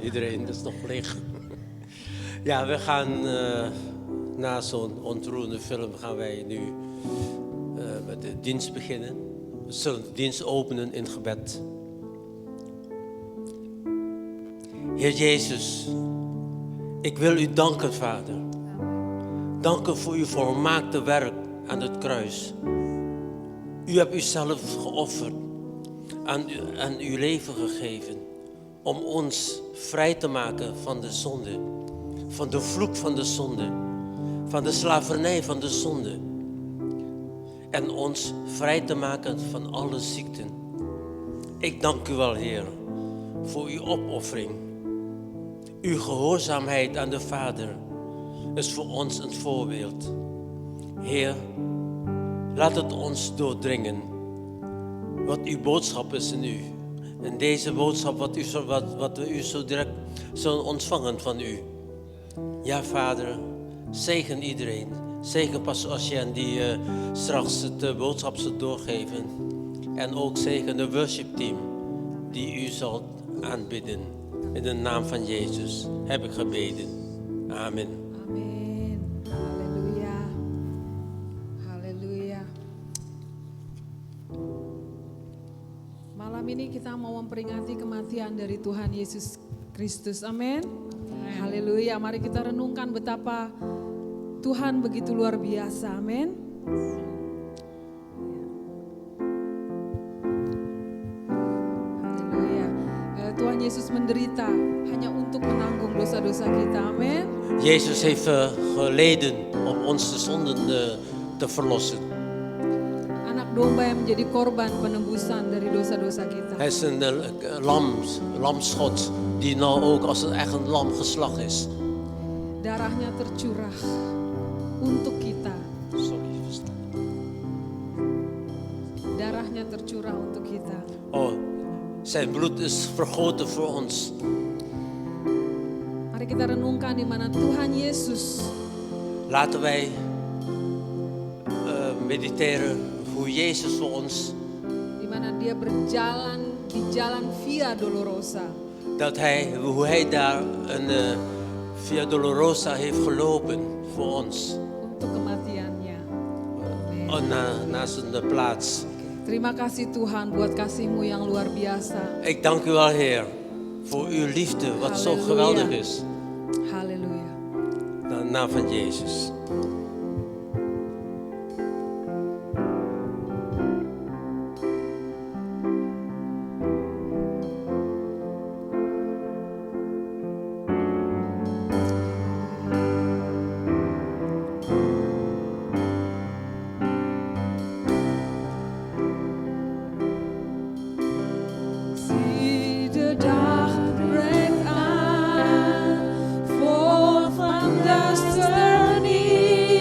Iedereen is nog leeg. Ja, we gaan na zo'n ontroerende film gaan wij nu met de dienst beginnen. We zullen de dienst openen in gebed. Heer Jezus, ik wil u danken, Vader. Danken voor uw volmaakte werk aan het kruis. U hebt uzelf geofferd, aan uw leven gegeven, om ons vrij te maken van de zonde, van de vloek van de zonde, van de slavernij van de zonde. En ons vrij te maken van alle ziekten. Ik dank u wel, Heer, voor uw opoffering. Uw gehoorzaamheid aan de Vader is voor ons een voorbeeld. Heer, laat het ons doordringen wat uw boodschap is in u. En deze boodschap wat we u zo direct zullen ontvangen van u. Ja, Vader, zegen iedereen. Zegen Pastor Asjen die straks de boodschap zal doorgeven. En ook zegen de worshipteam die u zal aanbidden. In de naam van Jezus heb ik gebeden. Amen. Amin. Haleluya. Haleluya. Malam ini kita mau memperingati kematian dari Tuhan Yesus Kristus. Amin. Haleluya. Mari kita renungkan betapa Tuhan begitu luar biasa. Amin. Haleluya. Tuhan Yesus menderita hanya untuk menanggung dosa-dosa kita. Amin. Jezus heeft geleden om ons de zonden te verlossen. Anak domba yang menjadi korban penebusan dari dosa-dosa kita. Hij is een lamschot die nou ook als een echt een lam geslacht is. Darahnya tercurah untuk kita. Sorry. Darahnya tercurah untuk kita. Oh, zijn bloed is vergoten voor ons. Mari kita renungkan di mana Tuhan Yesus. Laten wij mediteren hoe Jezus voor ons, Di mana dia berjalan di jalan Via Dolorosa. hoe hij daar een Via Dolorosa heeft gelopen voor ons. Untuk kematiannya. Naar zijn plaats. Terima kasih Tuhan buat kasih-Mu yang luar biasa. Ik dank u wel, Heer, voor uw liefde, wat zo Halleluja. geweldig is. Haleluya. In de naam van Jezus. Zie de dag breekt aan, vol van duisternis.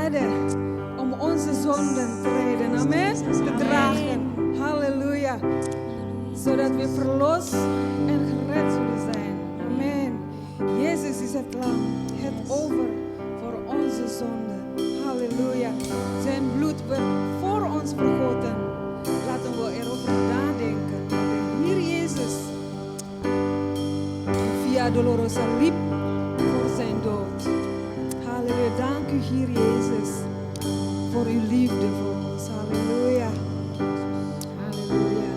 genade om onze zonden te redden. Amen. Te dragen. Halleluja. Zodat we verlost en gered zullen zijn. Amen. Jezus is het lam, het offer voor onze zonden. Halleluja. Zijn bloed werd voor ons vergoten. Laten we erover nadenken. De Heer Jezus via Dolorosa liep voor zijn dood. Halleluja. Dank u, Heer Jezus, voor uw liefde voor ons. Halleluja. Halleluja.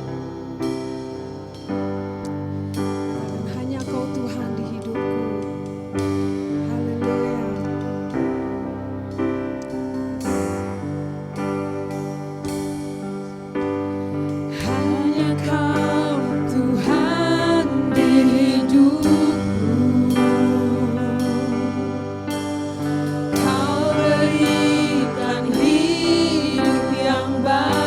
Dan hanya kau Tuhan di hidupku. Halleluja. Hanya kau Tuhan di hidupku. Kau berikan hidup yang baru.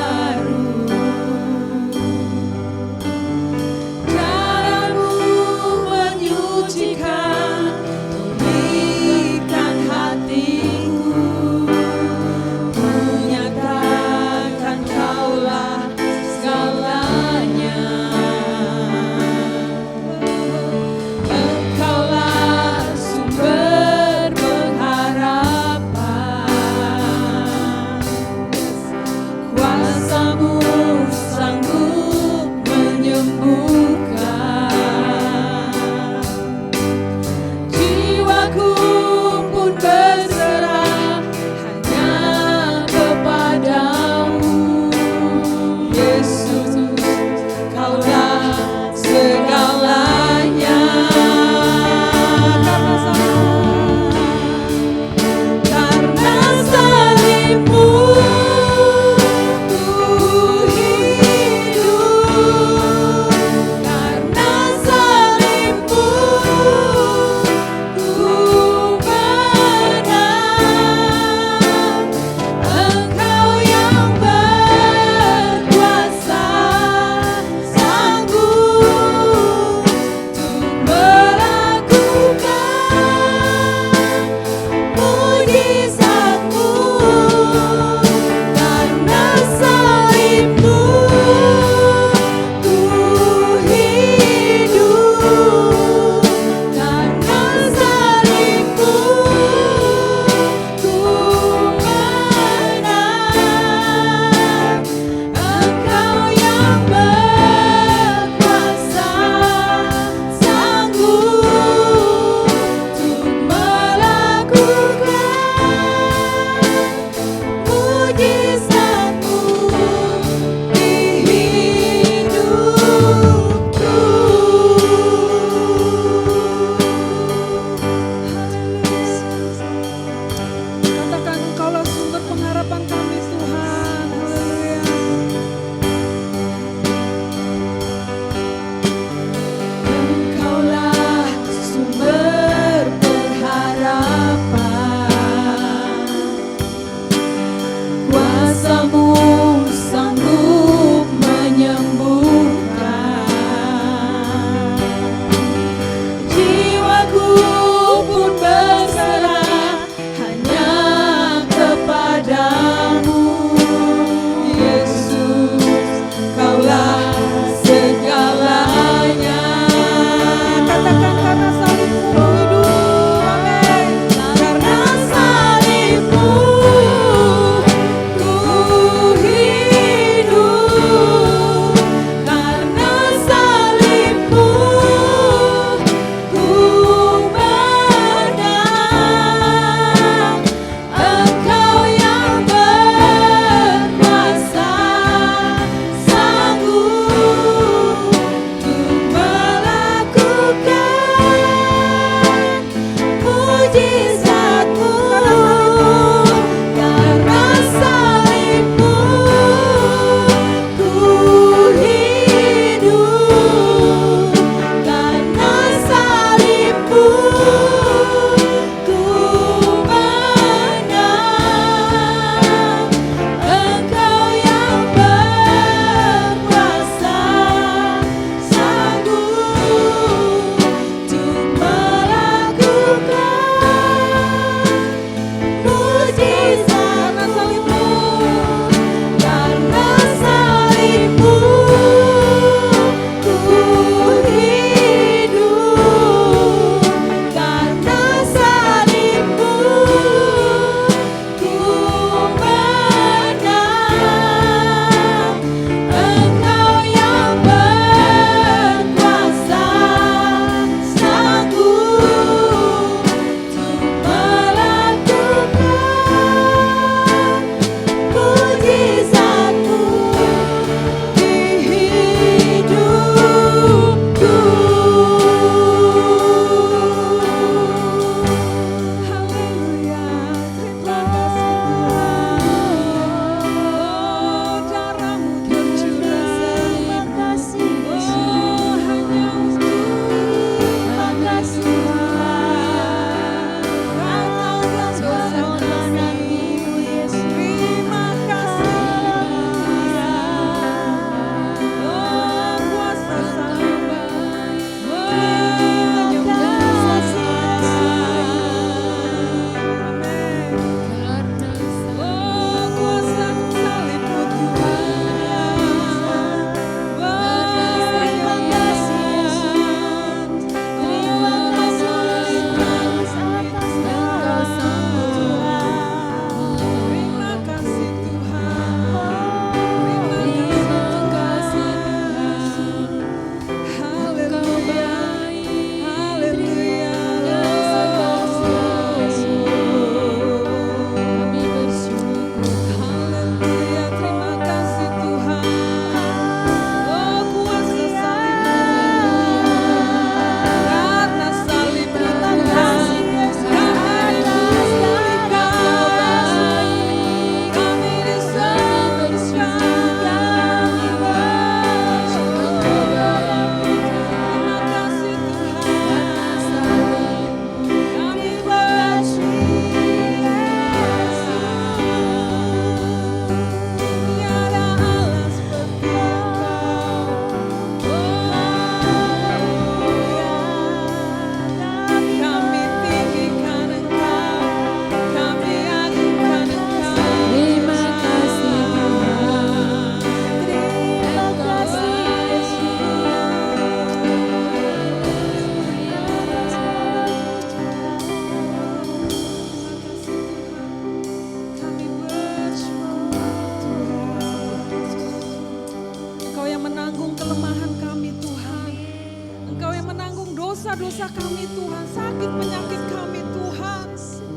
dosa-dosa kami Tuhan, sakit penyakit kami Tuhan.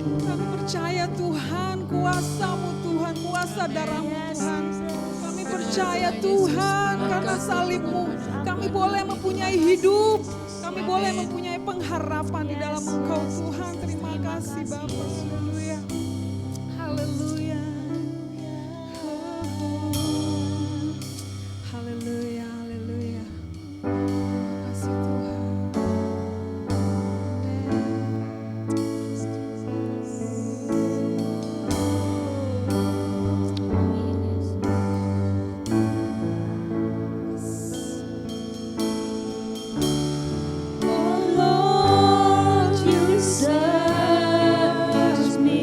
Kami percaya Tuhan, kuasa-Mu Tuhan, kuasa darah-Mu Tuhan. Kami percaya Tuhan, karena salib-Mu kami boleh mempunyai hidup. Kami boleh mempunyai pengharapan di dalam Engkau Tuhan. Terima kasih Bapa. Haleluya. Haleluya. Haleluya, haleluya. Terima kasih Tuhan. Oh Lord, you search me.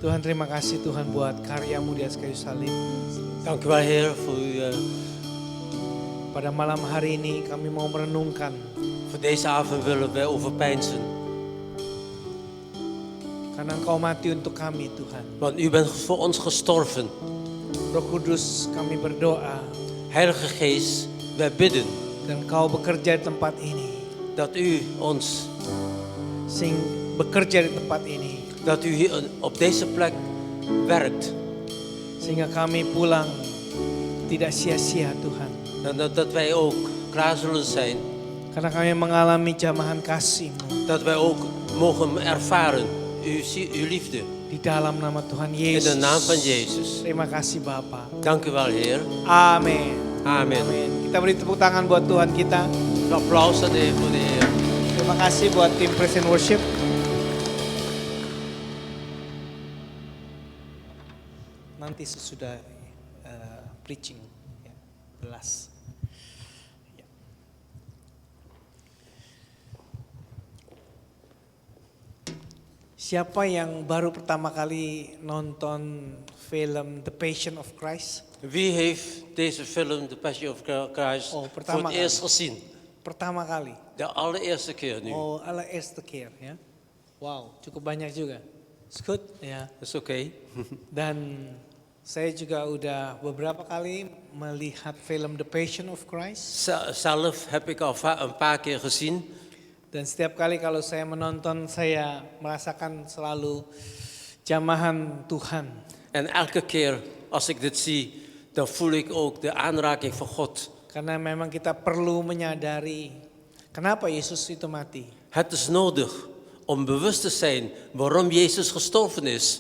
Tuhan terima kasih Tuhan buat karyamu di atas kayu salib. Dank u wel, Heer, voor, Pada malam hari ini kami mau merenungkan voor deze avond willen wij overpeinzen. karena Engkau mati untuk kami Tuhan. Want u bent voor ons gestorven. Roh Kudus kami berdoa Heilige Geest, wij bidden dan Engkau bekerja di tempat ini. dat u ons, Bekerja di tempat ini. dat u hier op deze plek werkt. Sehingga kami pulang tidak sia-sia Tuhan. En dat wij ook klaar zullen zijn. Karena kami mengalami jamahan kasih-Mu. Dat wij ook mogen ervaren uw liefde. Di dalam nama Tuhan In de Yesus. naam van Jezus. Terima kasih Bapa. Dank u wel, Heer. Amin. Amen. Amin. Kita beri tepuk tangan buat Tuhan kita. Een applaus aan voor de Heer. Terima kasih buat tim Praise and Worship. Nanti sesudah preaching ya, belas. Ya. Siapa yang baru pertama kali nonton film The Passion of Christ? Wie heeft deze film, The Passion of Christ, Oh, voor pertama het eerst gezien? Pertama kali. De allereerste keer nu. Oh, allereerste keer ya. Wow, cukup banyak juga. It's good ya. Dat is oké. Dan saya juga udah beberapa kali melihat film The Passion of Christ. Zelf heb ik al een paar keer gezien. Dan setiap kali kalau saya menonton, saya merasakan selalu jamahan Tuhan. En elke keer als ik dit zie, dan voel ik ook de aanraking van God. Karena memang kita perlu menyadari kenapa Yesus itu mati. Het is nodig om bewust te zijn waarom Jezus gestorven is.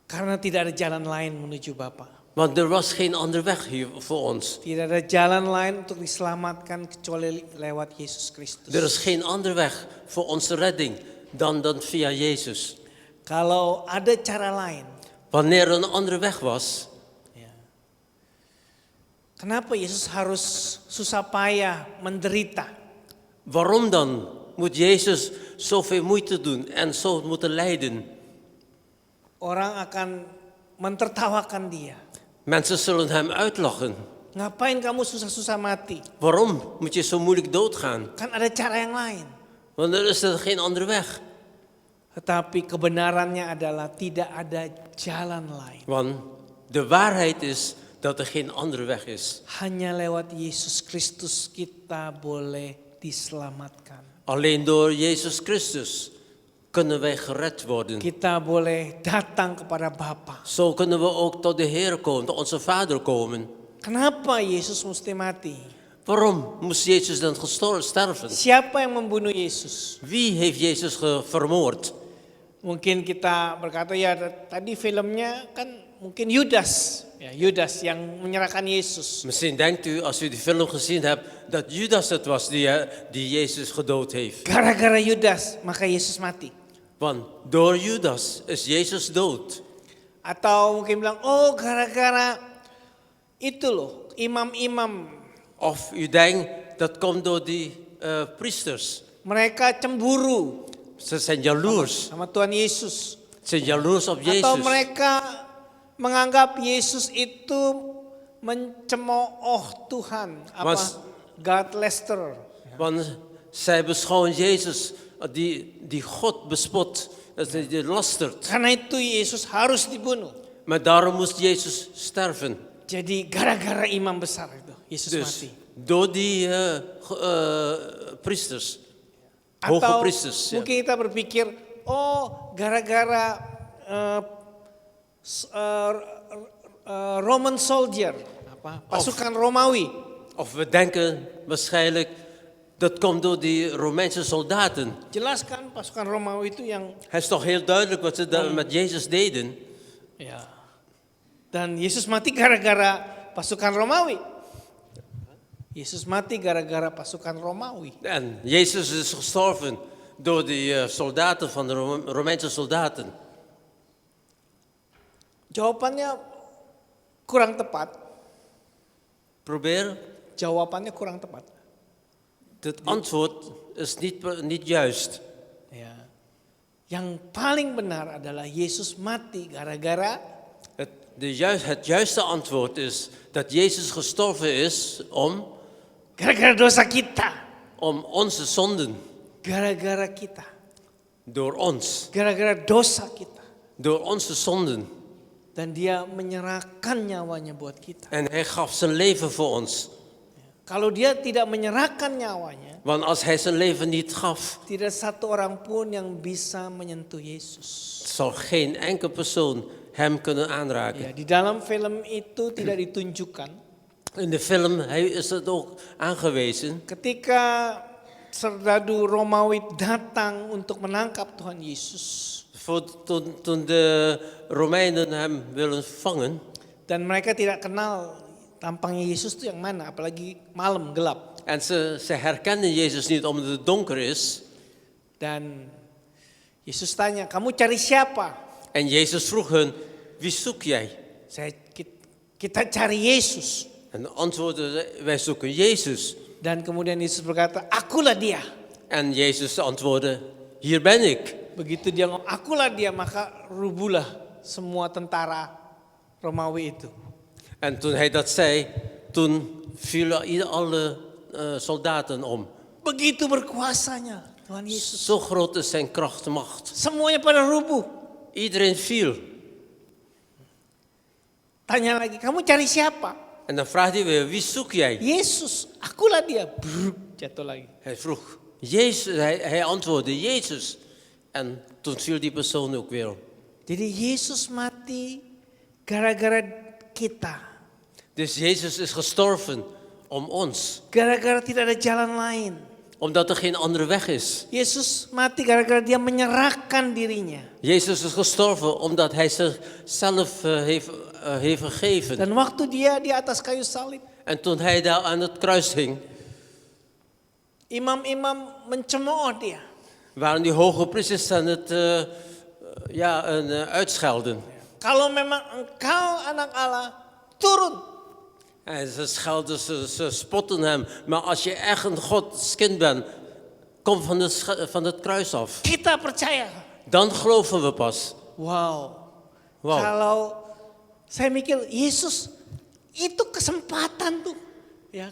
Karena tidak ada jalan lain menuju Bapa. Want er was geen andere weg hier voor ons. Tidak ada jalan lain untuk diselamatkan kecuali lewat Yesus Kristus. Er is geen andere weg voor onze redding dan via Jezus. Kalau ada cara lain, Wanneer er een andere weg was, ya. Kenapa Yesus harus susah payah menderita? waarom dan moet Jezus zoveel moeite doen en zo moeten lijden? Orang akan mentertawakan dia. Mensen zullen hem uitlachen. Ngapain kamu susah-susah mati? Waarom moet je zo moeilijk doodgaan? Kan ada cara yang lain. Want er is er geen andere weg. Tetapi kebenarannya adalah tidak ada jalan lain. Want de waarheid is dat er geen andere weg is. Hanya lewat Yesus Kristus kita boleh diselamatkan. Alleen door Jezus Christus kunnen wij gered worden. Kita boleh datang kepada Bapa. Zo kunnen we ook tot de Heer komen, tot onze Vader komen. Kenapa Yesus mesti mati? Waarom moest Jezus dan sterven? Siapa yang membunuh Yesus? Wie heeft Jezus vermoord? Mungkin kita berkata ya tadi filmnya kan mungkin Yudas. Ya, Yudas yang menyerahkan Yesus. Misschien denkt u, als u die film gezien hebt, dat Judas het was die Jezus gedood heeft. Gara-gara Yudas maka Yesus mati. Want door Judas is Jezus dood. Atau mungkin bilang, oh gara-gara itu loh, imam-imam. Of u denkt, dat komt door die priesters. Mereka cemburu Ze zijn jaloers. sama Tuhan Yesus. Ze zijn jaloers op Atau Jezus. mereka menganggap Yesus itu mencemooh Tuhan. Apa? God Lester. Want zij beschouwen Jezus, die God bespot, die lastert. Karena itu Yesus harus dibunuh. Maar daarom moest Jezus sterven. Jadi gara-gara imam besar itu Yesus Dus mati. door die priesters, hoge Atau priesters. Ja. mungkin kita berpikir, oh gara-gara Roman soldier, pasukan Romawi. Of we denken waarschijnlijk, dat komt door die Romeinse soldaten. Jelas kan pasukan Romawi itu yang Het is toch heel duidelijk wat ze daar met Jezus deden. ya. Dan Yesus mati gara-gara pasukan Romawi. Yesus mati gara-gara pasukan Romawi. En Jezus is gestorven door die soldaten van de Romeinse soldaten. Jawabannya kurang tepat. Probeer. Jawabannya kurang tepat. Het antwoord is niet juist. Ya. Yang paling benar adalah Yesus mati gara-gara Het juiste antwoord is dat Jezus gestorven is gara-gara dosa kita. om onze zonden, Gara-gara kita. door ons, Gara-gara dosa kita. door onze zonden. Dan dia menyerahkan nyawanya buat kita. En hij gaf zijn leven voor ons. Kalau dia tidak menyerahkan nyawanya, Want als hij zijn leven niet gaf, tidak satu orang pun yang bisa menyentuh Yesus. zal geen enkele persoon hem kunnen Ya, aanraken. di dalam film itu tidak ditunjukkan In de film is het ook aangewezen. ketika serdadu Romawi datang untuk menangkap Tuhan Yesus Toen de Romeinen hem willen vangen. dan mereka tidak kenal tampangnya Yesus itu yang mana, apalagi malam gelap. En ze herkennen Jezus niet omdat het donker is. Dan Yesus tanya, kamu cari siapa? En Jezus vroeg hun, wie zoek jij? Kita cari Yesus. En antwoordden ze, wij zoeken Jezus. Dan kemudian Yesus berkata, akulah dia. En Jezus antwoordde, hier ben ik. Begitu dia ngomong, akulah dia, maka rubuhlah semua tentara Romawi itu. En toen hij dat zei, toen vielen alle soldaten om. Begitu berkuasanya Tuhan Yesus. Zo groot is zijn kracht en macht. Semuanya pada rubuh. Iedereen viel. Tanya lagi, kamu cari siapa? En dan vraagt hij weer, wie zoek jij? Yesus, akulah dia. Brrr, jatuh lagi. Hij vroeg, Jezus, hij antwoordde, Jezus. En toen viel die persoon ook weer om. Jadi Yesus mati gara-gara kita. Dus Jezus is gestorven om ons. Gara-gara tidak ada jalan lain. Omdat er geen andere weg is. Yesus mati gara-gara dia menyerahkan dirinya. Jezus is gestorven omdat hij zichzelf heeft gegeven. Dan waktu dia di atas kayu salib, En toen hij daar aan het kruis hing, imam-imam mencemooh dia. waren die hoge priesters aan het uitschelden. Kalau memang engkau anak Allah, turun. En ze schelden, ze spotten hem. Maar als je echt een Gods kind bent, kom van het kruis af. Kita percaya. Dan geloven we pas. Wow. Wow. Kalau saya mikir Yesus itu kesempatan tuh. Ya.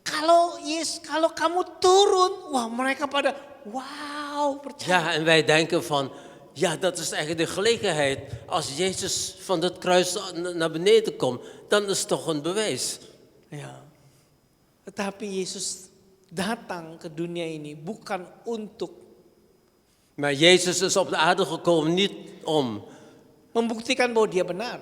Kalau kamu turun, wah mereka pada wow percaya. Ja, en wij denken van, ja, dat is eigenlijk de gelegenheid. Als Jezus van het kruis naar beneden komt, dan is het toch een bewijs. Ya. Tetapi Yesus datang ke dunia ini bukan untuk Maar Jezus is op de aarde gekomen niet om membuktikan bahwa dia benar.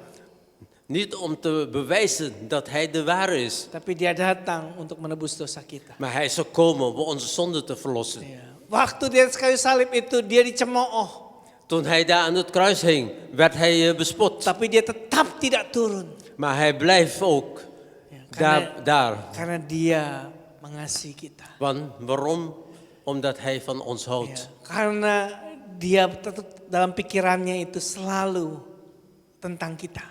Niet om te bewijzen dat hij de ware is. Tapi dia datang untuk menebus dosa kita. Maar hij is gekomen om onze zonde te verlossen. Ya. Waktu di atas kayu salib itu dia dicemooh. Toen hij daar aan het kruis hing, werd hij bespot. Tapi dia tetap tidak turun. Maar hij blijft ook daar. Karena dia mengasihi kita. Waarom? Omdat hij van ons houdt. Ya, karena dia tetap dalam pikirannya itu selalu tentang kita.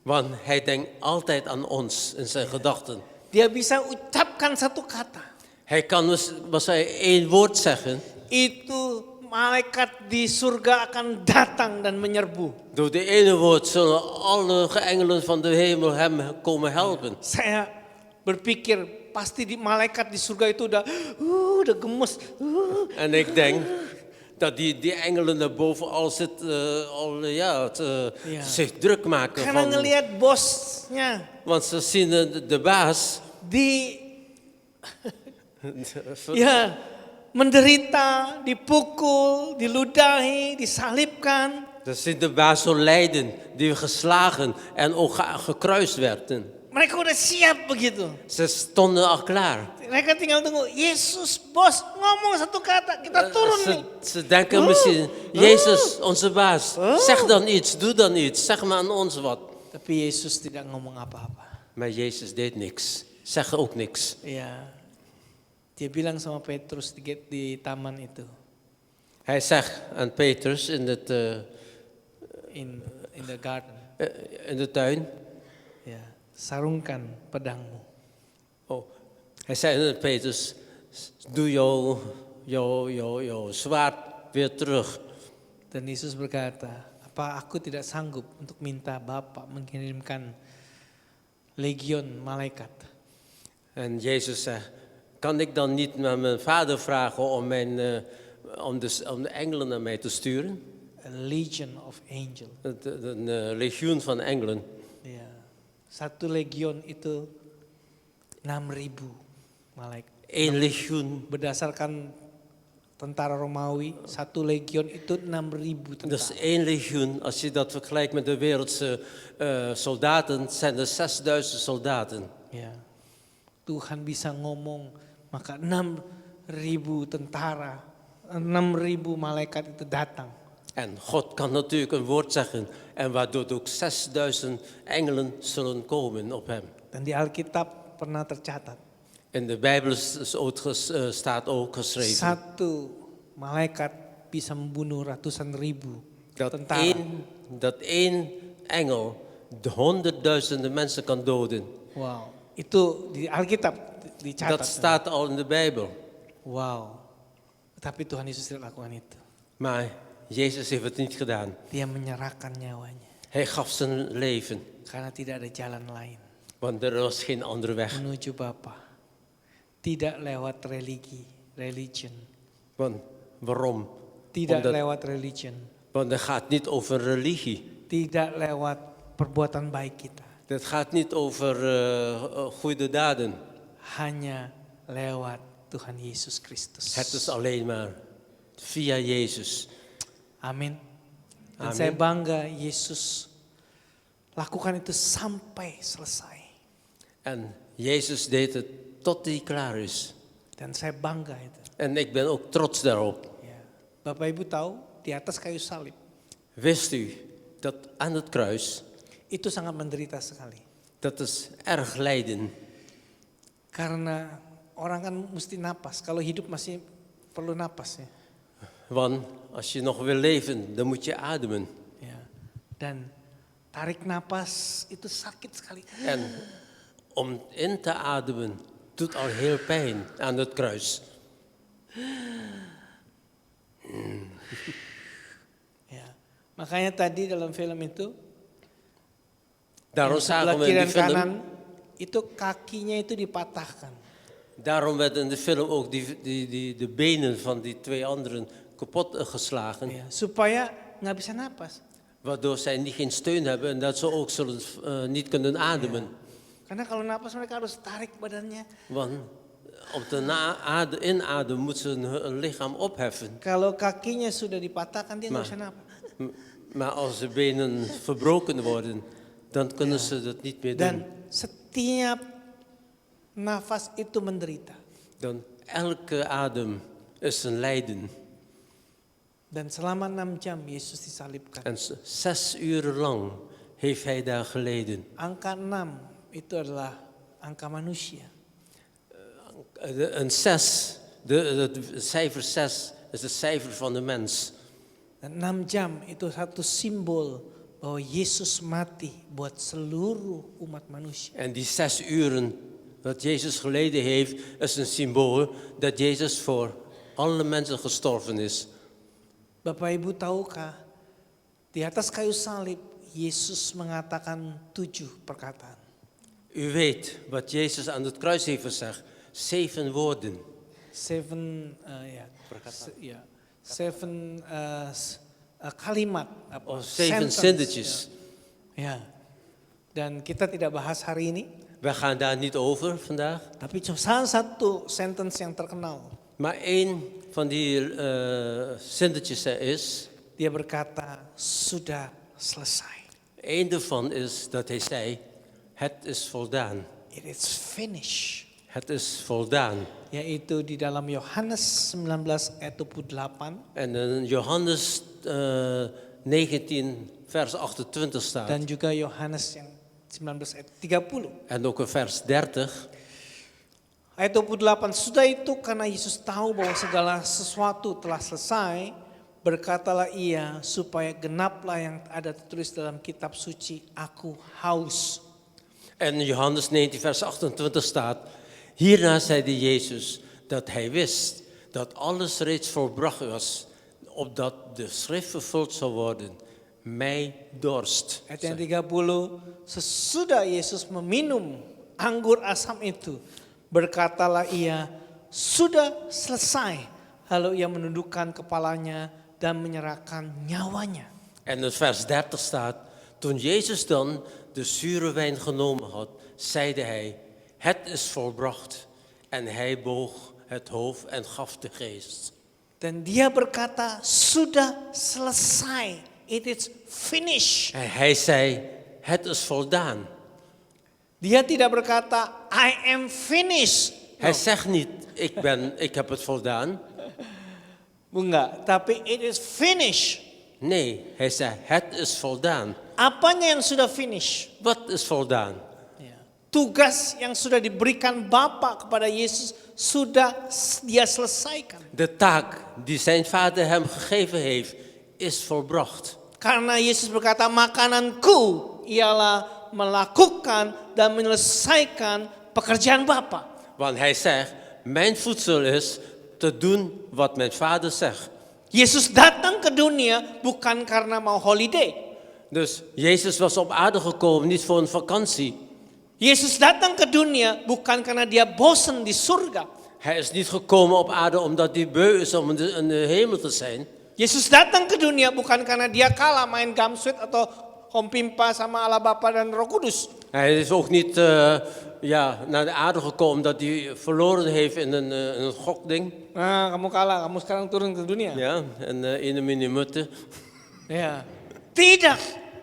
Want hij denkt altijd aan ons in zijn gedachten. Dia bisa ucapkan satu kata. Hij kan als hij één woord zeggen. Itu malaikat di surga akan datang dan menyerbu. Door de ene woord zullen alle engelen van de hemel hem komen helpen. Saya berpikir pasti di malaikat di surga itu udah gemes. En ik denk dat die engelen daar boven al zich druk maken. Karena ngelihat bosnya. Want ze zien de baas menderita, dipukul, diludahi, disalibkan. Ze zien de baas zo lijden, die geslagen en ook gekruist werden. Mereka udah siap begitu. Ze stonden al klaar. Mereka tinggal tunggu, Yesus bos ngomong satu kata, kita turun nih. Ze denken misschien, Jezus onze baas, zeg dan iets, doe dan iets, zeg maar aan ons wat. Tapi Yesus tidak ngomong apa-apa. Maar Jezus deed niks, zeg ook niks. Iya, dia bilang sama Petrus di taman itu. Hij zegt aan Petrus in the garden. In de tuin. Ya, sarungkan pedangmu. Oh, hij zei aan Petrus, doe jouw zwaard weer terug. Dan Yesus berkata, apa aku tidak sanggup untuk minta Bapa mengirimkan legion malaikat? En Jezus zegt, kan ik dan niet naar mijn vader vragen om de engelen naar mij te sturen? A legion of angel. Een legioen van engelen. Ya. Satu legion itu 6.000 malaikat. 1 legioen, Berdasarkan tentara Romawi, satu legion itu 6.000 dat is tentara. 1 legioen. Als je dat vergelijkt met de wereldse soldaten, zijn er 6000 soldaten. Ya. Tuhan bisa ngomong, maka 6.000 tentara, 6.000 malaikat itu datang. En God kan natuurlijk een woord zeggen. En waardoor ook 6000 engelen zullen komen op hem. Dan di Alkitab pernah tercatat, In de Bijbel staat ook geschreven. satu malaikat bisa membunuh ratusan ribu tentara. Dat één engel de honderdduizenden mensen kan doden. Wow, itu di Alkitab dicatat. Dat staat al in de Bijbel. Wow, tapi Tuhan Yesus tidak lakukan itu. Maar Jezus heeft het niet gedaan. Dia menyerahkan nyawanya Hij gaf zijn leven. karena tidak ada jalan lain Want er was geen andere weg. menuju Bapa. Tidak lewat religion. Waarom? Tidak lewat religion. Want het gaat niet over religie. Tidak lewat perbuatan baik kita. Het gaat niet over goede daden. Hanya lewat Tuhan Yesus Kristus. Het is alleen maar via Jezus. Amin. Dan Amin. saya bangga Yesus lakukan itu sampai selesai. En Jezus deed het tot hij klaar is. Dan saya bangga itu. En ik ben ook trots daarop. Ya. Bapak Ibu tahu di atas kayu salib Wist u dat aan het kruis, itu sangat menderita sekali. dat is erg lijden. Karena orang kan mesti napas. Kalau hidup masih perlu napas ya. Want als je nog wil leven, dan moet je ademen. Ya. Dan tarik napas itu sakit sekali. En om in te ademen doet al heel pijn aan het kruis. Ya. Makanya tadi dalam film itu Daarom yang sebelah zagen we kiri in dan die film, kanan itu kakinya itu dipatahkan. daarom werden in de film ook de benen van die 2 anderen kapot geslagen. Ya. Supaya nggak bisa napas. Waardoor zij geen steun hebben en dat ze ook zullen niet kunnen ademen. Karena kalau napas mereka harus tarik badannya. Want op de inadem moeten ze hun lichaam opheffen. Kalau kakinya sudah dipatahkan dia nggak Maar- bisa napas. Maar als de benen verbroken worden, dan kunnen ze dat niet meer doen. Dan setiap nafas itu menderita. Dan elke adem is een lijden. Dan selama 6 jam Yesus disalibkan. En 6 uur lang heeft hij daar geleden. Angka 6 itu adalah angka manusia. Een 6, het cijfer 6 is het cijfer van de mens. Dan 6 jam itu satu simbol bahwa Yesus mati buat seluruh umat manusia. En die 6 uren dat Jezus geleden heeft, is een symbool dat Jezus voor alle mensen gestorven is. Bapak Ibu tahukah di atas kayu salib Yesus mengatakan 7 perkataan. U weet wat Jezus aan het kruis heeft gezegd. 7 woorden. 7 kalimat. Of 7 sentence, zinnetjes. Ya. Dan kita tidak bahas hari ini. We gaan daar niet over vandaag. Tapi cuma salah satu sentence yang terkenal. Maar één van die zinnetjes is, Dia berkata, sudah selesai. één daarvan is dat hij zei, het is voldaan. It is finished. Het is voldaan. Yaitu di dalam Yohanes 19 ayat 28. En in Johannes 19 vers 28 staat. Dan juga Yohanes yang 19 ayat 30. En ook in vers 30. Ayat 28, sudah itu karena Yesus tahu bahwa segala sesuatu telah selesai, berkatalah ia supaya genaplah yang ada tertulis dalam kitab suci, aku haus. En in Johannes 19 vers 28 staat, hierna zeide Jezus dat hij wist dat alles reeds volbracht was, opdat de schrift vervuld zou worden. Mij dorst. Ayat yang 30, sesudah Yesus meminum anggur asam itu, berkatalah ia, sudah selesai. Lalu ia menundukkan kepalanya dan menyerahkan nyawanya. En in vers 30 staat, toen Jezus dan de zure wijn genomen had, zeide hij, het is volbracht. En hij boog het hoofd en gaf de geest. Dan dia berkata, sudah selesai. It is finished. En hij zei, het is voldaan. Dia tidak berkata, I am finished. Hij zegt niet, ik heb het voldaan. Enggak, tapi it is finished. Nee, hij zei, het is voldaan. Apanya yang sudah finish? Wat is voldaan? Tugas yang sudah diberikan Bapa kepada Yesus sudah dia selesaikan. De taak die zijn vader hem gegeven heeft, is volbracht. Karena Yesus berkata, makananku ialah melakukan dan menyelesaikan pekerjaan Bapa. Want hij zegt, mijn voedsel is te doen wat mijn vader zegt. Yesus datang ke dunia bukan karena mau holiday. Dus Jezus was op aarde gekomen, niet voor een vakantie. Yesus datang ke dunia bukan karena dia bosan di surga. Hij is niet gekomen op aarde omdat hij beu is om in de hemel te zijn. Yesus datang ke dunia bukan karena dia kalah main gamsuit atau hompimpa sama Allah Bapa dan Roh Kudus. Hij is ook niet naar de aarde gekomen omdat hij verloren heeft in een gokding. Nah, kamu kalah, kamu sekarang turun ke dunia. Ja, en in een minimutte. Ya. Tidak.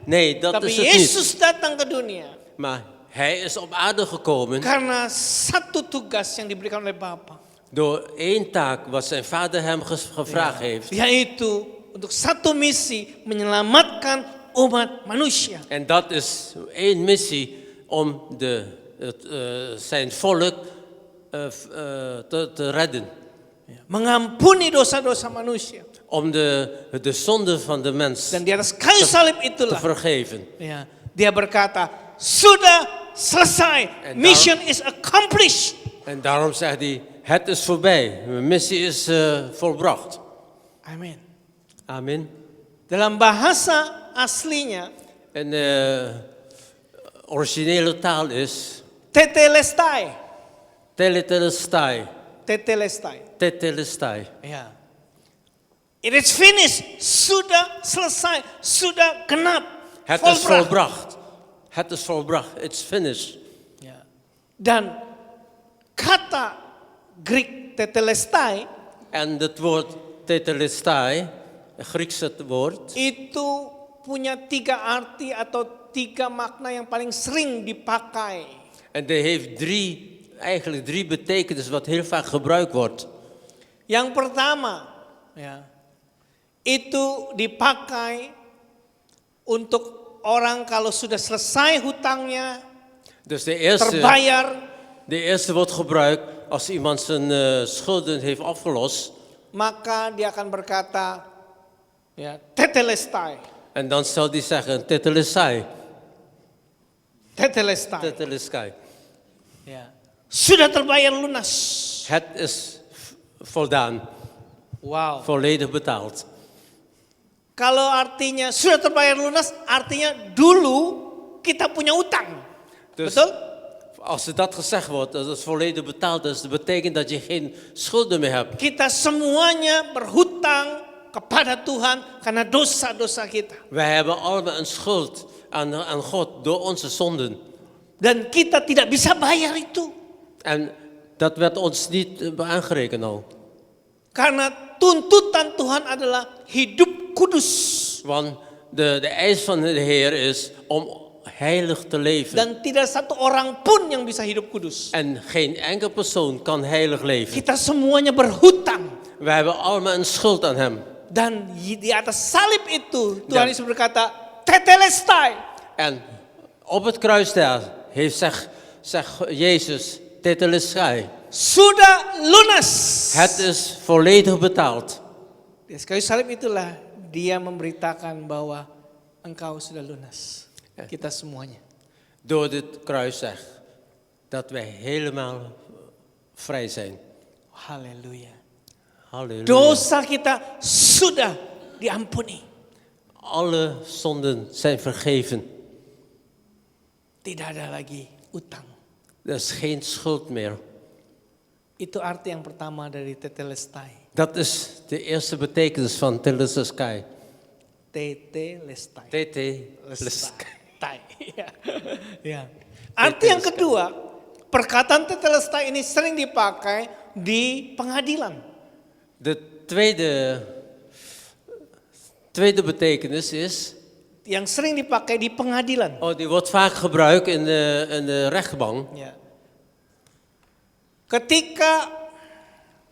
Nee, dat Tapi is het Yesus niet. datang ke dunia Maar hij is op aarde gekomen karena satu tugas yang diberikan oleh Bapa. door één taak wat zijn vader hem gevraagd heeft. Yaitu untuk satu misi menyelamatkan umat manusia. En dat is één missie om zijn volk te redden. Mengampuni dosa-dosa manusia. Om de zonde van de mens Dan di atas kayu salib te itulah vergeven. ya, dia berkata, sudah selesai. En Mission is accomplished. En daarom zegt hij, het is voorbij. Mijn missie is volbracht. Amin. Amen. Dalam bahasa aslinya, En de originele taal is tetelestai. tetelestai. Tetelestai. Tetelestai. Ya. It is finished. Sudah selesai. Sudah genap. Het is volbracht. Het is volbracht. It's finished. Ya. Dan kata Griek tetelestai En het woord tetelestai, het Griekse woord, itu punya 3 arti atau 3 makna yang paling sering dipakai. en die heeft eigenlijk drie betekenissen wat heel vaak gebruikt wordt. Yang pertama, ya, itu dipakai untuk orang kalau sudah selesai hutangnya, Dus de terbayar, wordt gebruikt als iemand zijn schulden heeft afgelost. maka dia akan berkata, ya, tetelestai. En dan zal hij zeggen, tetelestai. Tetelestai. Tetelestai. Ya. Sudah terbayar lunas. Het is voldaan, Wow. volledig betaald. Kalau artinya sudah terbayar lunas, artinya dulu kita punya utang. Dus Betul? als er dat gezegd wordt, dat het volledig betaald is, dat betekent dat je geen schulden meer hebt. Kita semuanya berhutang kepada Tuhan karena dosa-dosa kita. Wij hebben allemaal een schuld aan God door onze zonden. Dan kita tidak bisa bayar itu. En dat werd ons niet aangerekend al. Karena tuntutan Tuhan adalah hidup kudus. Want de eis van de Heer is om heilig te leven. Dan tidak satu orang pun yang bisa hidup kudus. En geen enkel persoon kan heilig leven. Kita semuanya berhutang. Wij hebben allemaal een schuld aan hem. Dan di atas salib itu Tuhan Dan- Yesus berkata, tetelestai. En op het kruis daar zegt Jezus, tetelestai. Sudah lunas. Het is volledig betaald. Di atas kayu salib itulah dia memberitakan bahwa engkau sudah lunas. Kita semuanya. Door dit kruis zegt dat wij helemaal vrij zijn. Haleluya. Halleluja. Dosa kita sudah diampuni. Alle zonden zijn vergeven. Tidak ada lagi utang. Er is geen schuld meer. Itu arti yang pertama dari tetelestai. Dat is de eerste betekenis van telestai. Tetelestai. Tetelestai. Tai. Ya. Ya. Arti yang kedua, perkataan tetelestai ini sering dipakai di pengadilan. De tweede betekenis is, Yang sering dipakai di pengadilan. die wordt vaak gebruikt in de rechtbank. Ya. Ketika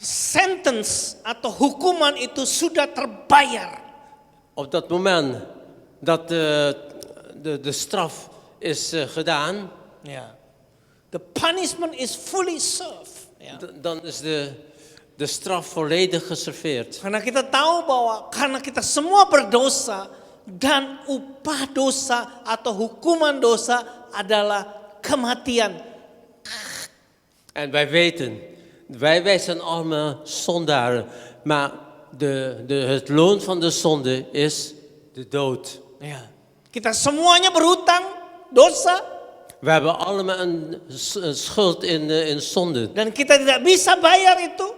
sentence atau hukuman itu sudah terbayar. Op dat moment dat de straf is gedaan, Ya. The punishment is fully served. Ya. dan is de straf volledig geserveerd. Karena kita tahu bahwa karena kita semua berdosa dan upah dosa atau hukuman dosa adalah kematian. En wij weten, wij zijn allemaal zondaren, maar het loon van de zonde is de dood. Ya. Kita semuanya berhutang dosa We hebben allemaal een schuld in zonde. dan kita tidak bisa bayar itu.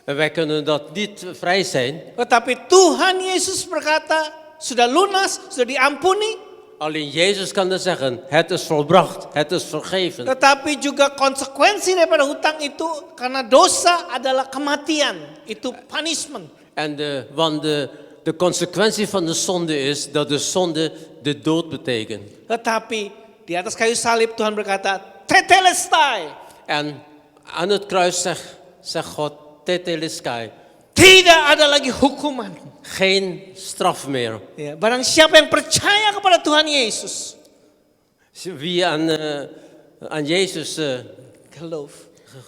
En wij kunnen dat niet vrij zijn. Tetapi Tuhan Yesus berkata, sudah lunas, sudah diampuni. Alleen Jezus kan dan zeggen, het is volbracht, het is vergeven. Tetapi juga konsekuensi daripada hutang itu karena dosa adalah kematian. Itu punishment. En want de consequentie van de zonde is dat de zonde de dood betekent. Tetapi di atas kayu salib Tuhan berkata, tetelestai. En aan het kruis zegt God, tetelestai, Tidak ada lagi hukuman. geen straf meer. Ya, barang siapa yang percaya kepada Tuhan Yesus, Wie aan Jezus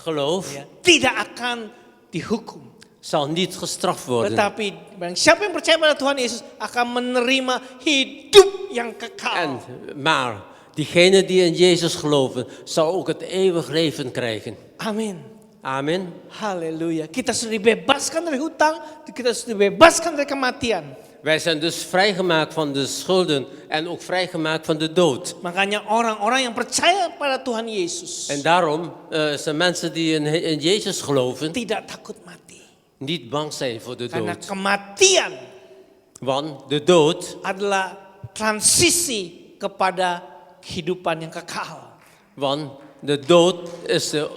gelooft, ya, tidak akan dihukum. zal niet gestraft worden. Tetapi barang siapa yang percaya pada Tuhan Yesus akan menerima hidup yang kekal. Maar diegene die in Jezus geloven, zal ook het eeuwig leven krijgen. Amin. Amen. Haleluya. Kita sudah dibebaskan dari hutang, kita sudah dibebaskan dari kematian. Wij zijn dus vrijgemaakt van de schulden en ook vrijgemaakt van de dood. Makanya orang-orang yang percaya pada Tuhan Yesus En daarom zijn mensen die in Jezus geloven tidak takut mati. niet bang zijn voor de Karena dood. kematian Want de dood adalah transisi kepada kehidupan yang kekal. Want de dood is de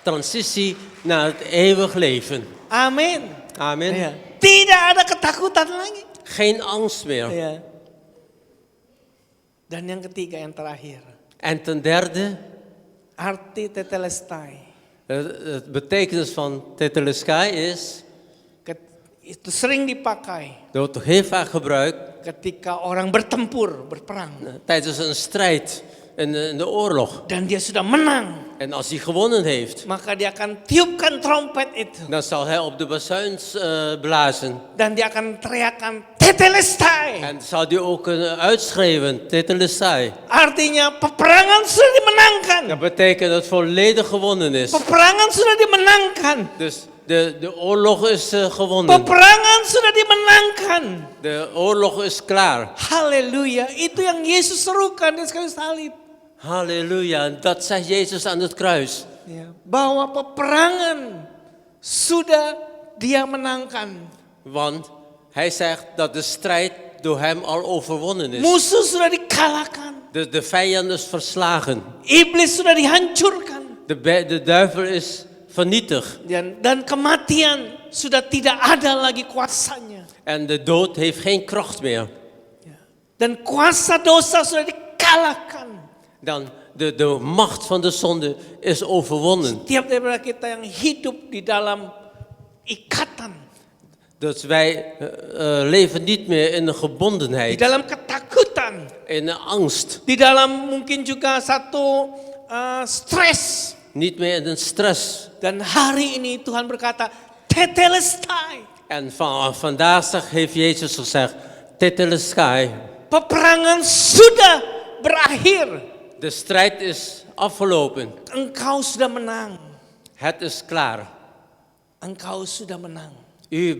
transitie naar het eeuwig leven. Amin. Amen. Ya. Tidak ada ketakutan lagi. Geen angst meer. Ya. Dan yang ketiga, yang terakhir, En ten derde, arti tetelestai. het betekenis van tetelestai is, Itu sering dipakai dat wordt heel vaak gebruikt ketika orang bertempur, berperang. tijdens een strijd in de oorlog. Dan dia sudah menang. En als hij gewonnen heeft, Maka dia akan tiupkan trompet itu. dan zal hij op de bazuins blazen. Dan dia akan teriakan tetelestai. En zal hij ook uitschreeuwen, tetelestai. Artinya peperangan sudah dimenangkan. Dat betekent dat het volledig gewonnen is. Peperangan sudah dimenangkan. Dus de oorlog is gewonnen. Peperangan sudah dimenangkan. De oorlog is klaar. Haleluya. Itu yang Yesus serukan di kayu salib. Halleluja. En dat zegt Jezus aan het kruis. Ya, bahwa peperangan sudah dia menangkan. Want hij zegt dat de strijd door hem al overwonnen is. Musuh sudah dikalahkan. De vijand is verslagen. Iblis sudah dihancurkan. De duivel is vernietigd. Dan kematian sudah tidak ada lagi kuasanya. En de dood heeft geen kracht meer. Dan kuasa dosa sudah dikalahkan. Dan de macht van de zonde is overwonnen. Tiap daripada kita yang hidup di dalam ikatan, Dus wij leven niet meer in de di gebondenheid, dalam ketakutan, in de angst. di dalam mungkin juga satu stres. Niet meer in de stress. Dan hari ini Tuhan berkata, tetelestai. En vandaag heeft Jezus gezegd, tetelestai. Peperangan sudah berakhir. De strijd is afgelopen. Engkau sudah menang. Het is klaar. Engkau sudah menang. U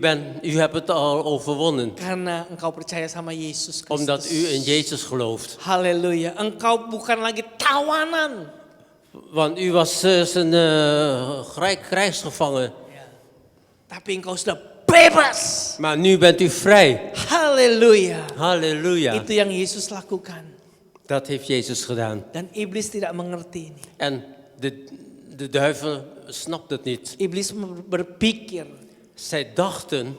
hebt het al overwonnen. Karena engkau percaya sama Yesus Kristus. Omdat u in Jezus gelooft. Haleluya. Engkau bukan lagi tawanan. Want u was zijn krijgsgevangen. Tapi engkau sudah bebas. Maar nu bent u vrij. Haleluya. Halleluja. Itu yang Yesus lakukan. Dat heeft Jezus gedaan. Dan iblis tidak mengerti ini. En de duivel snapt het niet. Iblis berpikir, Zij dachten,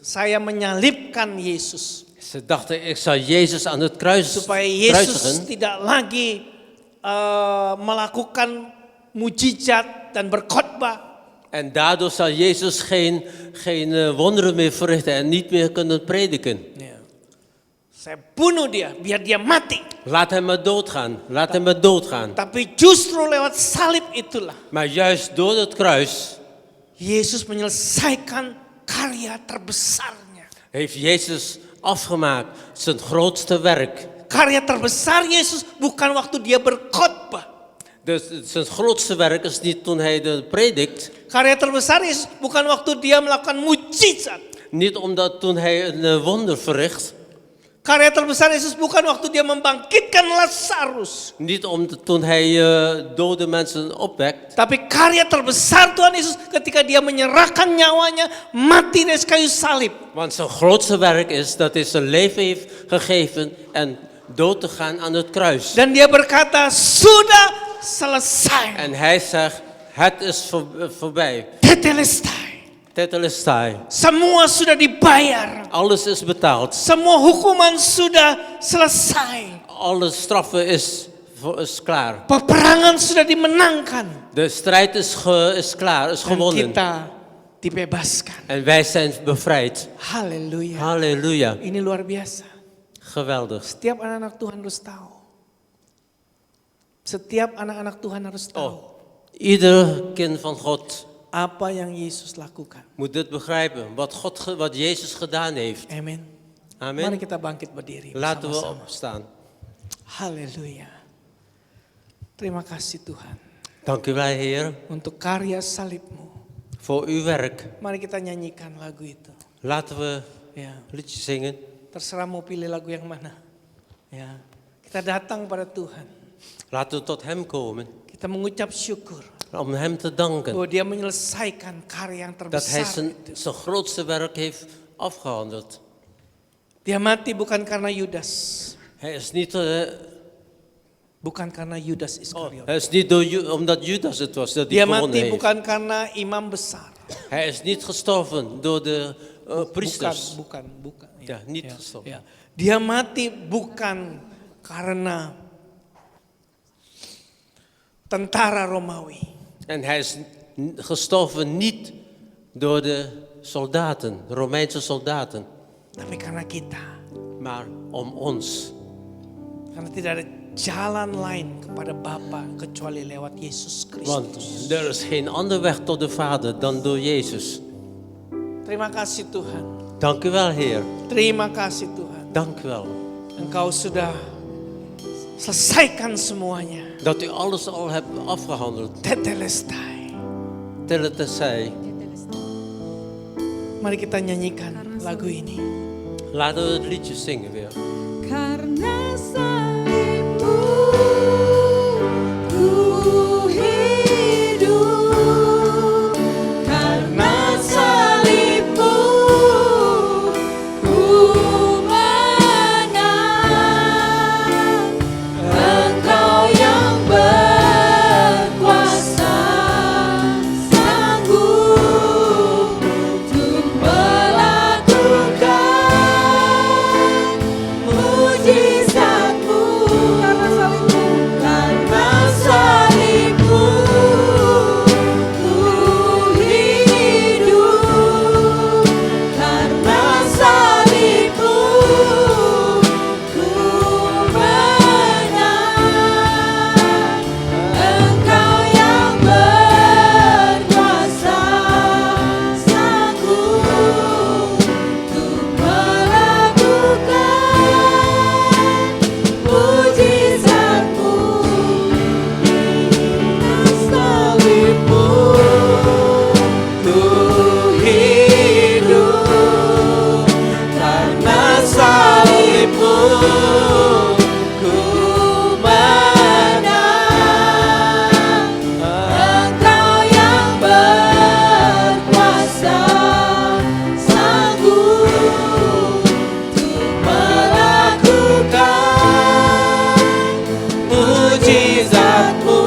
saya menyalibkan Yesus. ze dachten ik zal Jezus aan het kruis Supaya Yesus kruisigen. tidak lagi melakukan mujizat dan berkhotbah. En daardoor zal Jezus geen wonderen meer verrichten en niet meer kunnen prediken. Saya bunuh dia, biar dia mati. Laat hem maar doodgaan. Laat hem maar doodgaan. Tapi justru lewat salib itulah Maar juist door het kruis Yesus menyelesaikan karya terbesarnya. heeft Jezus afgemaakt zijn grootste werk. Karya terbesar Yesus bukan waktu dia berkhotbah. Dus zijn grootste werk is niet toen hij predikt. Karya terbesar Yesus bukan waktu dia melakukan mujizat. Niet omdat toen hij een wonder verricht. Karya terbesar Yesus bukan waktu dia membangkitkan Lazarus. Niet toen hij dode mensen opwekt. Tapi karya terbesar Tuhan Yesus ketika dia menyerahkan nyawanya mati di kayu salib. Want zijn grootste werk is dat hij zijn leven heeft gegeven en dood te gaan aan het kruis. Dan dia berkata, sudah selesai. En hij zegt, het is voorbij. Tetelestai. Tetelestai. Semua sudah dibayar. Alles is betaald. Semua hukuman sudah selesai. Alle straffen is klaar. Peperangan sudah dimenangkan. De strijd is klaar, is Dan gewonnen. kita dibebaskan. En wij zijn bevrijd. Haleluya. Halleluja. Ini luar biasa. Geweldig. Setiap anak-anak Tuhan harus tahu. Setiap anak-anak Tuhan harus tahu. Oh, ieder kind van God Apa yang Yesus lakukan. moet dit begrijpen. Wat Jezus gedaan heeft. Amin. Amen. Mari kita bangkit berdiri. Laten we bersama-sama. opstaan. Haleluya. Terima kasih Tuhan. Dank u wel, Heer, Untuk karya salibmu. voor uw werk. Mari kita nyanyikan lagu itu. Laten we Ya, een liedje zingen. terserah mau pilih lagu yang mana. Ya, kita datang pada Tuhan. Laten we tot hem komen. Kita mengucap syukur Om hem te danken. bahwa Dia menyelesaikan karya yang Dat hij terbesar. zijn grootste werk heeft afgehandeld. Dia mati bukan karena Yudas, Hij is niet, bukan karena Yudas Iskariot. hij is niet omdat Judas het was dat hij Dia gewonnen mati heeft. bukan karena imam besar. Hij is niet gestorven door de priesters. Bukan. Ja, niet gestorven. Ya. Dia mati bukan karena tentara Romawi. En hij is gestorven niet door de soldaten, de Romeinse soldaten, Tapi karena kita. maar om ons. Karena tidak ada jalan lain kepada Bapa kecuali lewat Yesus Want Kristus. er is geen andere weg tot de Vader dan door Jezus. Terima kasih Tuhan. Dank u wel, Heer. Terima kasih Tuhan. Dank u wel. Engkau sudah selesaikan semuanya. Dat u alles al hebt afgehandeld. Tetelestai. Teletestai. Mari kita nyanyikan lagu ini. Laten we het liedje zingen weer. Karena salibmu ku hidup, karena salibmu ku menang. Engkau yang berkuasa sanggup untuk melakukan mujizatmu. ku menang. Engkau yang berkuasa, sanggup untuk melakukan mujizat-Mu.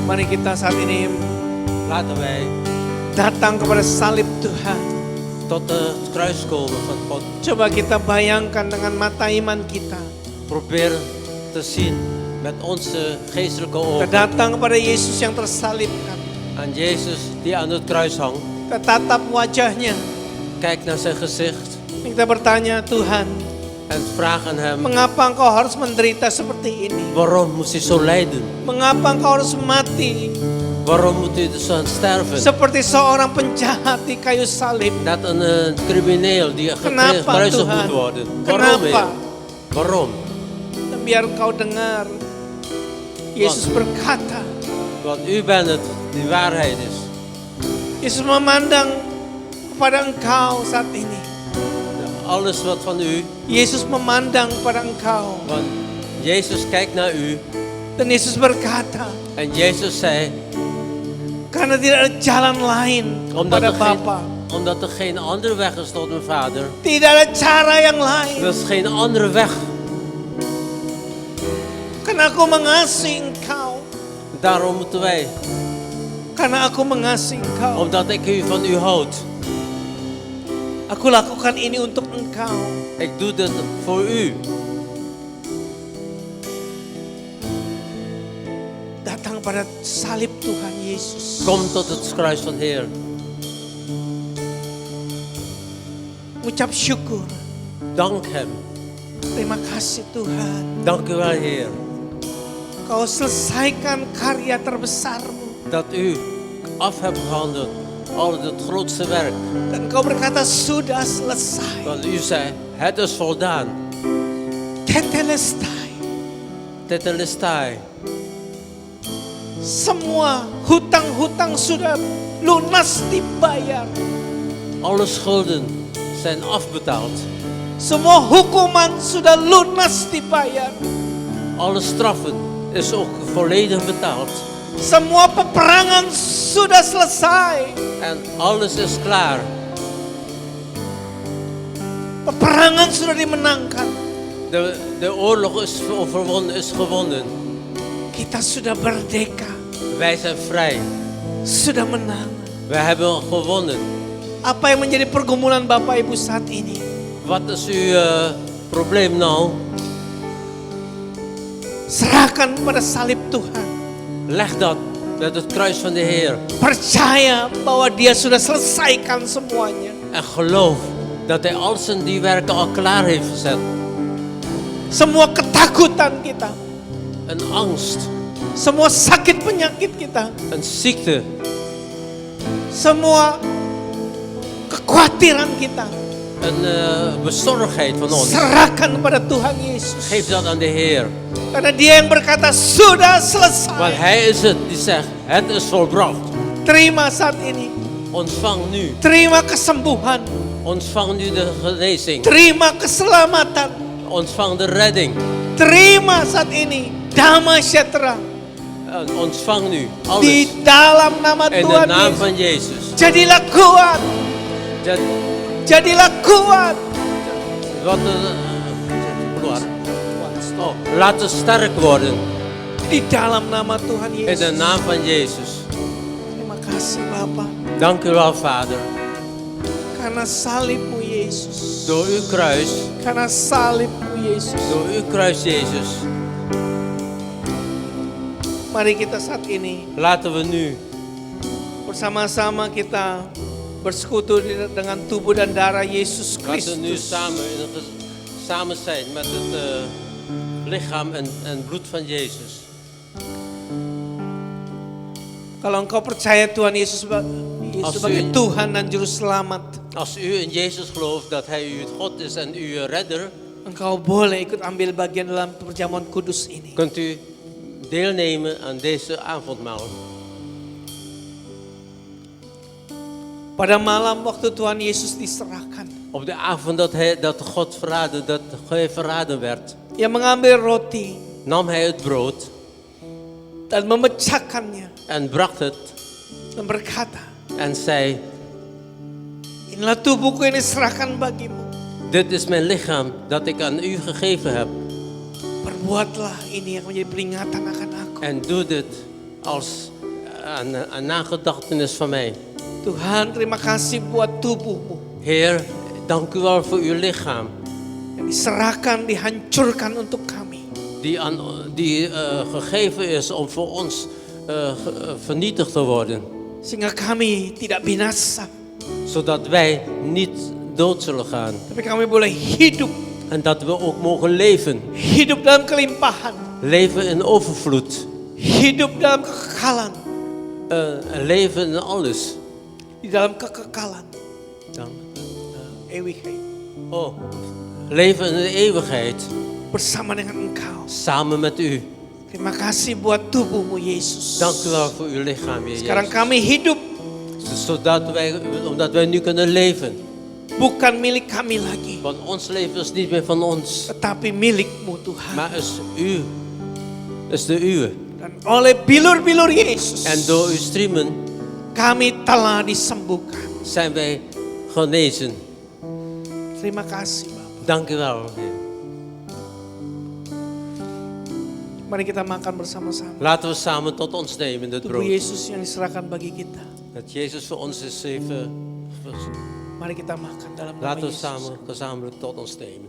Mari kita saat ini Laten wij datang kepada salib Tuhan. tot het kruis komen van God. Coba kita bayangkan dengan mata iman kita. Probeer te zien met onze geestelijke Kita ogen datang kepada Yesus yang tersalibkan. aan Jezus die aan het kruis hangt. Kita tatap wajahnya. Kijk naar zijn gezicht Kita bertanya, Tuhan, en vraag aan hem: mengapa Engkau harus menderita seperti ini? waarom moest hij zo lijden? Mengapa Engkau harus mati Waarom moet hij zo aan sterven? seperti seorang penjahat di kayu salib? Net een crimineel die Kenapa, gekruisigd Tuhan? moet worden. Waarom, Kenapa? Heer? Waarom? Dan biar Engkau dengar, Yesus berkata, Want u bent het die waarheid is. Yesus memandang kepada Engkau saat ini. Alles wat van u, Yesus memandang kepada Engkau. want Jezus kijkt naar u Dan Yesus berkata, en Jezus zei, karena tidak ada jalan lain kepada Bapa. omdat er geen andere weg is tot mijn Vader. Tidak ada cara yang lain. Er is geen andere weg. Karena aku mengasihi Engkau. Daarom moeten wij, Karena aku mengasihi Engkau. omdat ik van u houd. Aku lakukan ini untuk Engkau. Ik doe dit voor u. Datang pada salib Tuhan Yesus. Kom tot het kruis van Heer. Ucap syukur. Dank hem. Terima kasih Tuhan. Dank u wel, Heer. Kau selesaikan karya terbesarmu. Dat u af hebt gehandeld al het grootste werk. Dan kau berkata sudah selesai. Want u zei, het is voldaan. Tetelestai. Tetelestai. Semua hutang-hutang sudah lunas dibayar. Alle schulden zijn afbetaald. Semua hukuman sudah lunas dibayar. Alle straffen is ook volledig betaald. Semua peperangan sudah selesai. En alles is klaar. Peperangan sudah dimenangkan. De oorlog is overwonnen, is gewonnen. Kita sudah merdeka. Wij zijn vrij. Sudah menang. Wij hebben gewonnen. Apa yang menjadi pergumulan Bapak Ibu saat ini? Wat is uw probleem nou? Serahkan pada salib Tuhan. Leg dat met het kruis van de Heer. Percaya bahwa Dia sudah selesaikan semuanya. En geloof dat Hij al zijn die werken al klaar heeft gezet. Semua ketakutan kita, Een angst, semua sakit penyakit kita, een ziekte, semua kekhawatiran kita, een bezorgdheid van ons. serahkan pada Tuhan Yesus. Geef dat aan de Heer. Karena Dia yang berkata sudah Want selesai. Hij is het die zegt, het is volbracht. Terima saat ini. Ontvang nu. Terima kesembuhan. Ontvang nu de genezing. Terima keselamatan. Ontvang de redding. Terima saat ini damai sejahtera En ontvang nu di alles dalam nama in de Tuhan naam Yesus. van Jezus. Jadilah kuat. Dat- Jadilah kuat. Wat keluar. Oh, laten we sterk worden Di dalam nama Tuhan in de Yesus. naam van Jezus. Terima kasih Bapa. Dank u wel, Vader. Karena salibmu Yesus. Door uw kruis, Karena salibmu Yesus. door uw kruis, Jezus. Mari kita saat ini Laten we nu bersama-sama kita bersekutu dengan tubuh dan darah Yesus laten we nu Kristus. samen zijn met het lichaam en bloed van Jezus. Kalau engkau percaya Tuhan Yesus sebagai Als u- Tuhan dan Juru Selamat, Als u in Jezus gelooft dat Hij uw God is en uw redder, engkau boleh ikut ambil bagian dalam perjamuan kudus ini. kunt u deelnemen aan deze avondmaal. Pada malam waktu Tuhan Yesus diserahkan, Op de avond dat God verraden, dat hij verraden werd, Ia mengambil roti nam hij het brood dan memecahkannya en bracht het dan berkata, en zei, inilah tubuhku yang diserahkan bagimu. dit is mijn lichaam dat ik aan u gegeven heb. Perbuatlah ini yang menjadi peringatan akan aku. En doe dit als een nagedachtenis van mij. Tuhan, terima kasih buat tubuhmu Heer, dank u wel voor uw lichaam yang diserahkan, dihancurkan untuk kami. die gegeven is om voor ons vernietigd te worden. Sehingga kami tidak binasa, Zodat wij niet dood zullen gaan. tapi kami boleh hidup. En dat we ook mogen leven. Hidup dalam kelimpahan. Leven in overvloed. Hidup dalam kekekalan. Leven in alles. Di dalam kekekalan. Dan, Eeuwigheid. oh, leven in de eeuwigheid. Bersama dengan Engkau. Samen met u. Terima kasih buat tubuhmu Yesus. Dank u wel voor uw lichaam, Heer Sekarang Jezus. kami hidup Omdat wij nu kunnen leven. bukan milik kami lagi, Want ons leven is niet meer van ons. tetapi milikmu Tuhan. Maar is de uwe. Dan oleh bilur-bilur Yesus En door uw striemen kami telah disembuhkan. zijn wij genezen. Terima kasih Bapak. Dank u wel, Heer. Mari kita makan bersama-sama. Laten we samen tot ons nemen dit Tubuh brood. Yesus yang diserahkan bagi kita. Dat Jezus voor ons is even. Mari kita makan dalam nama Laten we Yesus. samen gezamenlijk tot ons nemen.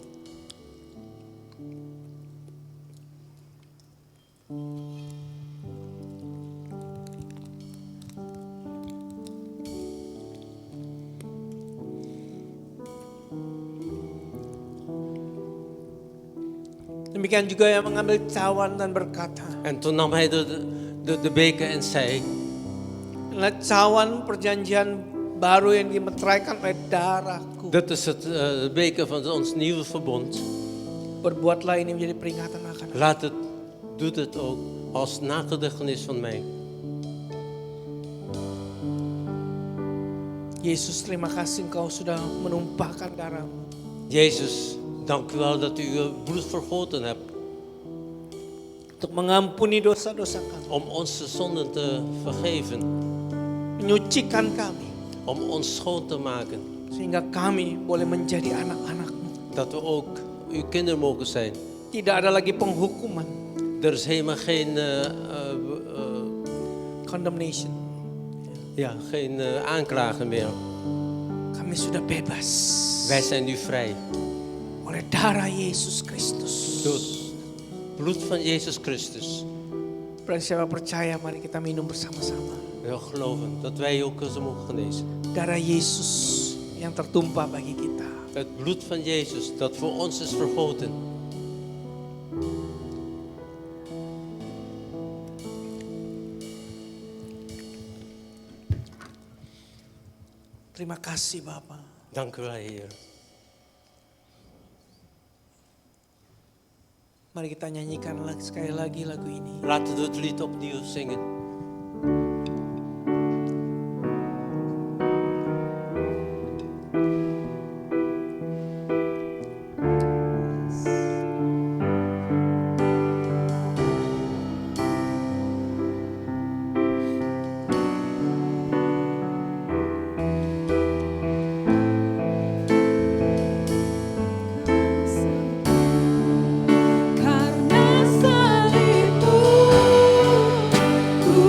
Demikian juga yang mengambil cawan dan berkata, En toen nam hij de beker en zei: inilah cawan perjanjian baru yang dimeteraikan oleh darahku. dit is het beker van ons nieuwe verbond. Berbuatlah ini menjadi peringatan akan aku. Doet het ook als nagedachtenis van mij. Yesus, terima kasih Engkau sudah menumpahkan darahmu. Jezus, dank u wel dat u uw bloed vergoten hebt. Untuk mengampuni dosa-dosa kami. Om onze zonden te vergeven. Menyucikan kami. Om ons schoon te maken. Sehingga kami boleh menjadi anak-anak-Mu. Dat we ook uw kinderen mogen zijn. Tidak ada lagi penghukuman. Er is helemaal geen Condemnation. geen aanklagen meer. Kami sudah bebas. Wij zijn nu vrij. Oleh darah Yesus Kristus. Door het bloed van Jezus Christus. Barang siapa percaya, mari kita minum bersama-sama. We geloven dat wij ook ze mogen genezen. Darah Yesus yang tertumpah bagi kita. Het bloed van Jezus dat voor ons is vergoten. Terima kasih Bapa. Dank u wel, Heer. Mari kita nyanyikan sekali lagi lagu ini. Laten we het lied opnieuw zingen. Karena salibmu ku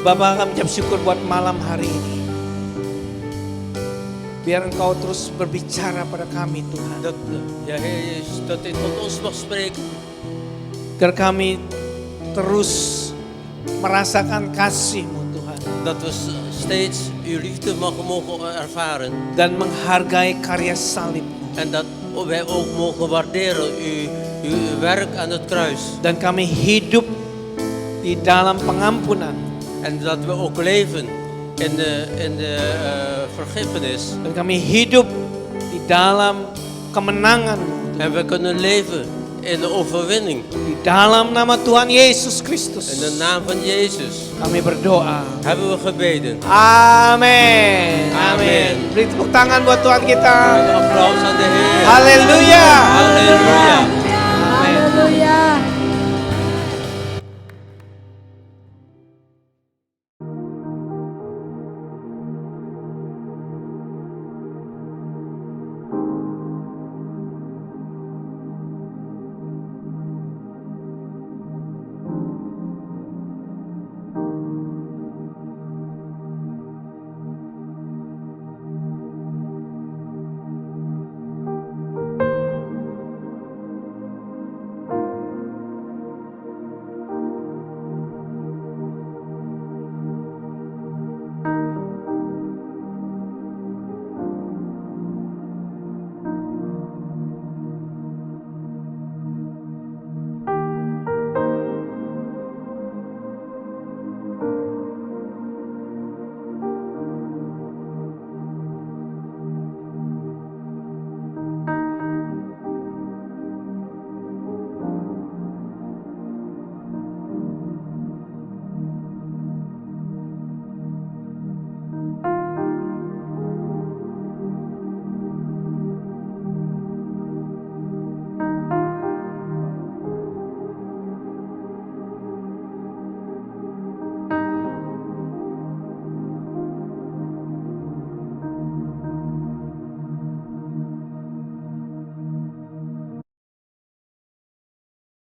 Bapak kami ucap syukur buat malam hari ini. Biar Engkau terus berbicara pada kami Tuhan. Dat, ja, Heer Jezus, dat dit tot ons mag spreken. Agar kami terus merasakan kasih-Mu Tuhan. Dat we steeds uw liefde mogen ervaren. Dan menghargai karya salib-Mu. En dat wij ook mogen waarderen uw werk aan het kruis. Dan kami hidup di dalam pengampunan. En dat we ook leven in de vergiffenis. Dan kami hidup di dalam kemenangan. En we kunnen leven in de overwinning. Di dalam nama Tuhan Yesus Kristus. In de naam van Jezus Kami berdoa. hebben we gebeden. Amin. Amin. Beri tepuk tangan buat Tuhan kita. Een applaus aan de Heer. Haleluya. Halleluja. Amin. Haleluya.